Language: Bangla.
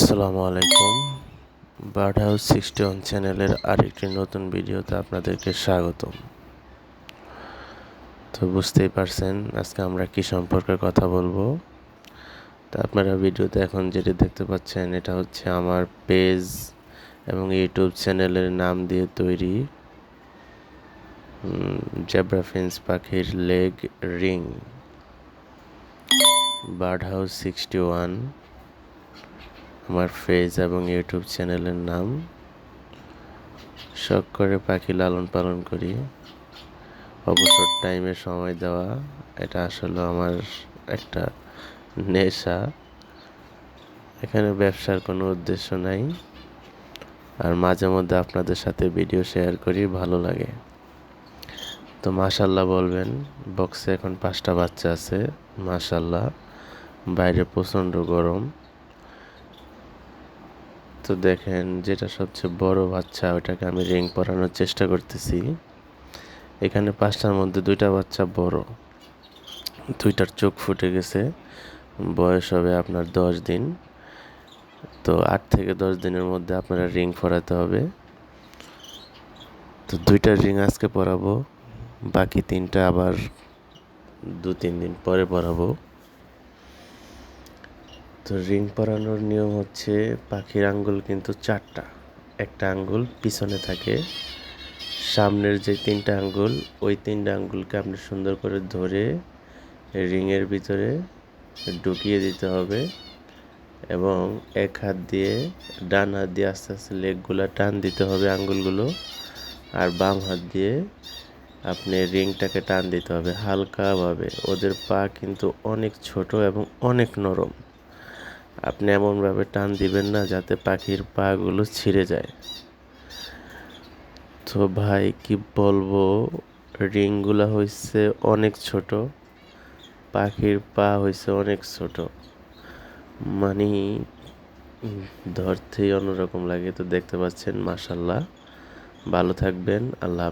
আসসালামু আলাইকুম। বার্ড হাউস 61 চ্যানেলের আরেকটি নতুন ভিডিওতে আপনাদেরকে স্বাগতম। তো বুঝতেই পারছেন আজকে আমরা কি সম্পর্কে কথা বলবো। তো আপনারা ভিডিওতে এখন যেটি দেখতে পাচ্ছেন এটা হচ্ছে আমার পেজ এবং ইউটিউব চ্যানেলের নাম দিয়ে তৈরি জেব্রা ফিন্স পাখির লেগ রিং। বার্ড হাউস 61 আমার পেজ এবং ইউটিউব চ্যানেলের নাম। শখ করে পাখি লালন পালন করি, অবসর টাইমে সময় দেওয়া এটা আসলে আমার একটা নেশা। এখানে ব্যবসার কোনো উদ্দেশ্য নাই, আর মাঝে মধ্যে আপনাদের সাথে ভিডিও শেয়ার করি, ভালো লাগে। তো মাশাল্লাহ বলবেন। বক্সে এখন 5টা বাচ্চা আছে, মাশাল্লাহ। বাইরে প্রচণ্ড গরম। তো দেখেন যেটা সবচেয়ে বড় বাচ্চা ওটাকে আমি রিং পরানোর চেষ্টা করতেছি। এখানে 5টার মধ্যে 2টা বাচ্চা বড়, 2টার চোখ ফুটে গেছে। বয়স হবে আপনার 10 দিন। তো 8 থেকে 10 দিনের মধ্যে আপনারা রিং পরাতে হবে। তো 2টা রিং আজকে পরাবো, বাকি 3টা আবার 2-3 দিন পরে পরাবো। তো রিং পরানোর নিয়ম হচ্ছে পাখির আঙ্গুল কিন্তু 4টা, একটা আঙ্গুল পিছনে থাকে। সামনের যে 3টা আঙ্গুল, ওই 3টা আঙ্গুলকে আপনি সুন্দর করে ধরে রিংয়ের ভিতরে ঢুকিয়ে দিতে হবে এবং এক হাত দিয়ে ডান হাত দিয়ে আস্তে আস্তে লেগগুলো টান দিতে হবে আঙ্গুলগুলো, আর বাম হাত দিয়ে আপনি রিংটাকে টান দিতে হবে হালকাভাবে। ওদের পা কিন্তু অনেক ছোট এবং অনেক নরম। আপনি এমনভাবে টান দিবেন না যাতে পাখির পাগুলো ছিঁড়ে যায়। তো ভাই কি বলবো, রিংগুলা হয়েছে অনেক ছোট, পাখির পা হয়েছে অনেক ছোট, মানে ধরতেই অন্যরকম লাগে। তো দেখতে পাচ্ছেন, মাশাল্লাহ। ভালো থাকবেন, আল্লাহ।